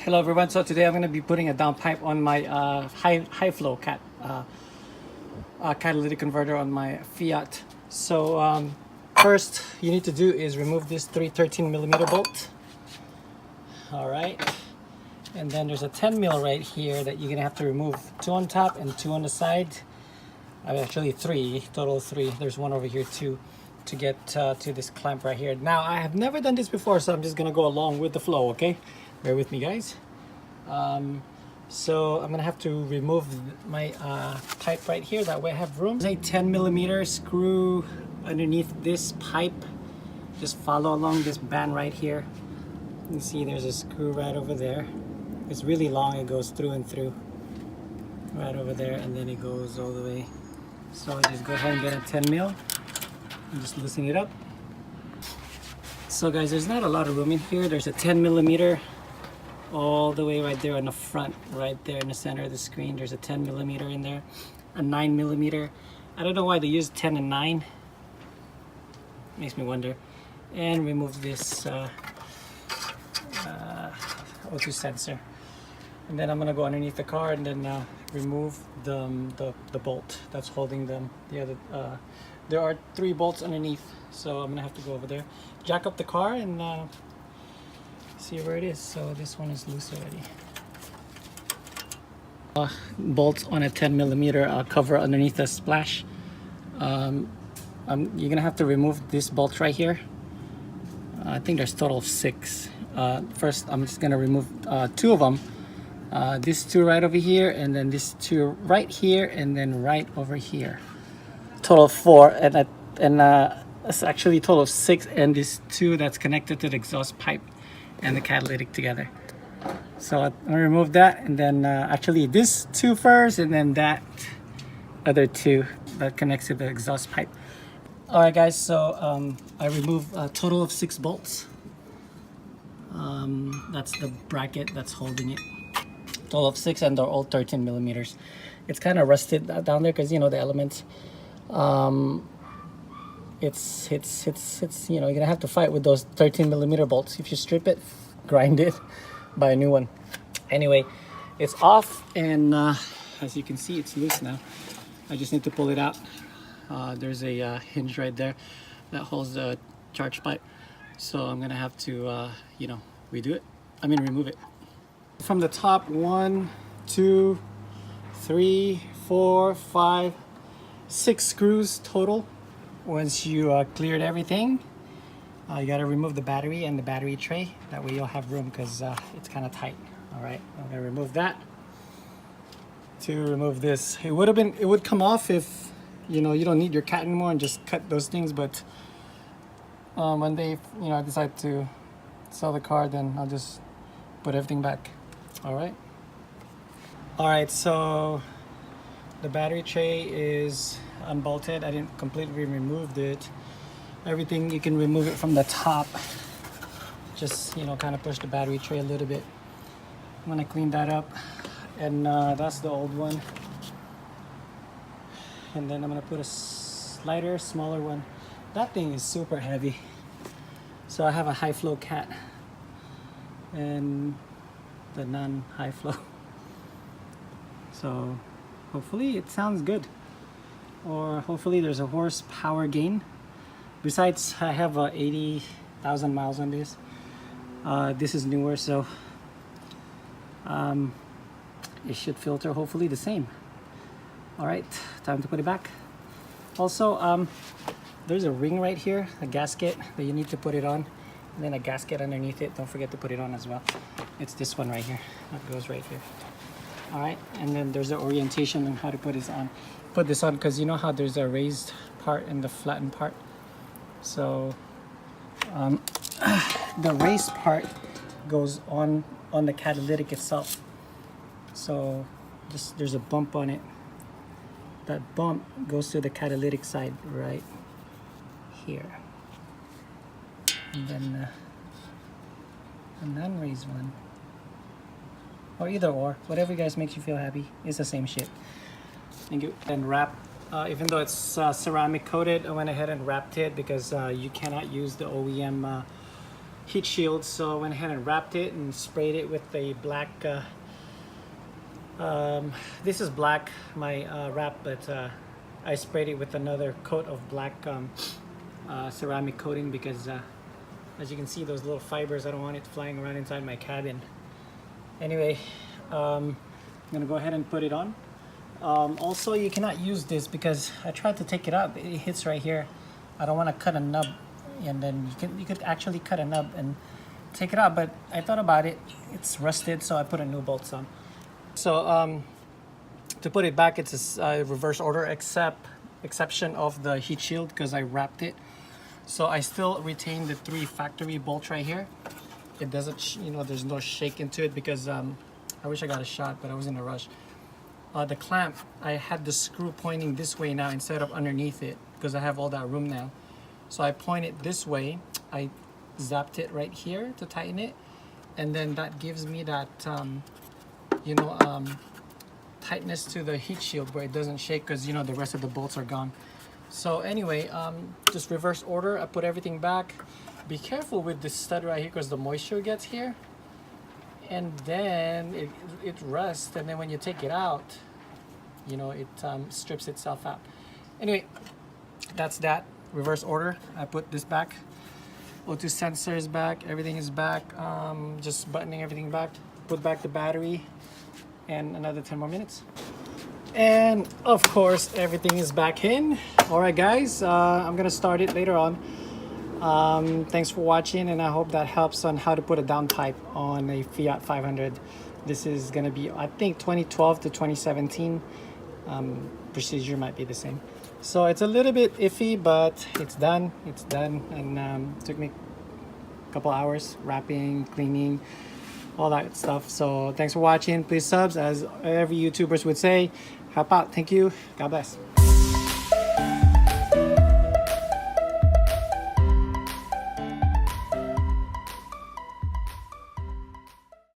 Hello everyone, so today I'm going to be putting a downpipe on my high flow catalytic converter on my Fiat. So first you need to do is remove this 313mm bolt. Alright, and then there's a 10mm right here that you're going to have to remove. 2 on top and 2 on the side. Actually 3, total 3. There's one over here too, to get to this clamp right here. Now I have never done this before, so I'm just going to go along with the flow, okay? Bear with me guys. So I'm gonna have to remove my pipe right here, that way I have room. There's a 10mm screw underneath this pipe. Just follow along this band right here. You see there's a screw right over there. It's really long, it goes through and through right over there, and then it goes all the way. So I just go ahead and get a 10mm and just loosen it up. So guys, there's not a lot of room in here. There's a 10mm all the way right there on the front, right there in the center of the screen. There's a 10mm in there, a 9mm. I don't know why they use 10 and 9. Makes me wonder. And remove this O2 sensor. And then I'm gonna go underneath the car and then remove the bolt that's holding them. There are 3 bolts underneath, so I'm gonna have to go over there, jack up the car, and see where it is. So this one is loose already. Bolts on a 10mm cover underneath the splash. You're gonna have to remove this bolt right here. I think there's a total of 6. First, I'm just gonna remove 2 of them. These 2 right over here, and then these 2 right here, and then right over here. Total of 4, and it's actually a total of 6, and this 2 that's connected to the exhaust pipe and the catalytic together. So I'm gonna remove that, and then actually this 2 first, and then that other 2 that connects to the exhaust pipe. All right guys, so I removed a total of 6 bolts. That's the bracket that's holding it. Total of 6, and they're all 13mm. It's kind of rusted down there because, you know, the elements. It's you know, you're gonna have to fight with those 13mm bolts. If you strip it, grind it, buy a new one. Anyway, it's off, and as you can see, it's loose now. I just need to pull it out. There's a hinge right there that holds the charge pipe, so I'm gonna have to you know, remove it from the top. 1, 2, 3, 4, 5, 6 screws total. Once you cleared everything, you got to remove the battery and the battery tray. That way you'll have room, because it's kind of tight. All right, I'm gonna remove that. To remove this, it would come off if, you know, you don't need your cat anymore and just cut those things. But when they, you know, decide to sell the car, then I'll just put everything back. All right, so the battery tray is unbolted. I didn't completely remove it. Everything, you can remove it from the top. Just, you know, kind of push the battery tray a little bit. I'm gonna clean that up, and that's the old one. And then I'm gonna put a lighter, smaller one. That thing is super heavy. So I have a high flow cat and the non-high flow. So hopefully it sounds good, or hopefully there's a horsepower gain. Besides, I have 80,000 miles on this. This is newer, so it should filter hopefully the same. All right, time to put it back. Also, there's a ring right here, a gasket that you need to put it on, and then a gasket underneath it. Don't forget to put it on as well. It's this one right here that goes right here. All right, and then there's the orientation on how to put this on. Put this on, because you know how there's a raised part and the flattened part. So the raised part goes on the catalytic itself. So there's a bump on it. That bump goes to the catalytic side right here. And then a non-raised one, or either or, whatever you guys makes you feel happy. It's the same shit. Thank you. And wrap, even though it's ceramic coated, I went ahead and wrapped it, because you cannot use the OEM heat shield, so I went ahead and wrapped it and sprayed it with a black this is black, my wrap, but I sprayed it with another coat of black ceramic coating because as you can see, those little fibers, I don't want it flying around inside my cabin. Anyway, I'm gonna go ahead and put it on. Also, you cannot use this because I tried to take it out, it hits right here. I don't want to cut a nub, and then you could actually cut a nub and take it out, but I thought about it, it's rusted, so I put a new bolts on. So to put it back, it's a reverse order exception of the heat shield because I wrapped it. So I still retain the 3 factory bolts right here. It doesn't, you know, there's no shake into it because I wish I got a shot, but I was in a rush. The clamp, I had the screw pointing this way now instead of underneath it because I have all that room now. So I point it this way. I zapped it right here to tighten it, and then that gives me that you know, tightness to the heat shield where it doesn't shake because, you know, the rest of the bolts are gone. So anyway, just reverse order. I put everything back. Be careful with this stud right here because the moisture gets here, and then it rusts, and then when you take it out, you know, it strips itself out. Anyway, that's that. Reverse order. I put this back. O2 sensor is back. Everything is back. Just buttoning everything back. Put back the battery, and another 10 more minutes. And of course, everything is back in. All right, guys, I'm gonna start it later on. Thanks for watching, and I hope that helps on how to put a downpipe on a Fiat 500. This is gonna be, I think, 2012 to 2017. Procedure might be the same. So it's a little bit iffy, but it's done. It's done, and took me a couple hours wrapping, cleaning, all that stuff. So thanks for watching. Please subs, as every YouTubers would say. Help out. Thank you. God bless.